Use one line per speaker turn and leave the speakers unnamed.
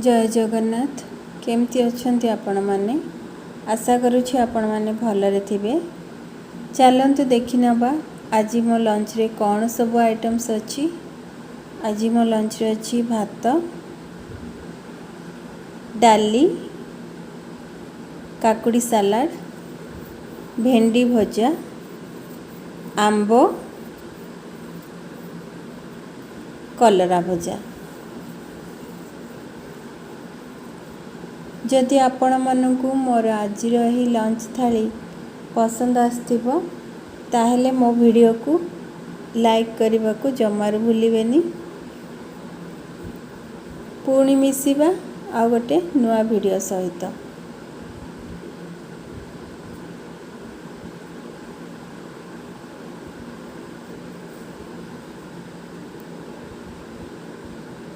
जय जगन्नाथ। केमती अच्छंती आपण माने? आशा करुछि आपण माने भलरे थिबे। चलंतु देखि नबा आज मो लंच रे कौन सब आइटम्स अच्छी। आज मो लंच रे अच्छी भात, डाली, काकुड़ी सालाड, भेंडी भजा, आंबो, कलरा भजा। जदि आपण मानकु मोर आज रही लंच थाली पसंद आसथिबो ताहेले मो वीडियो को लाइक करने को जमार भूलिबेनी। पुणी मिसिबा आ गोटे नुआ वीडियो सहित।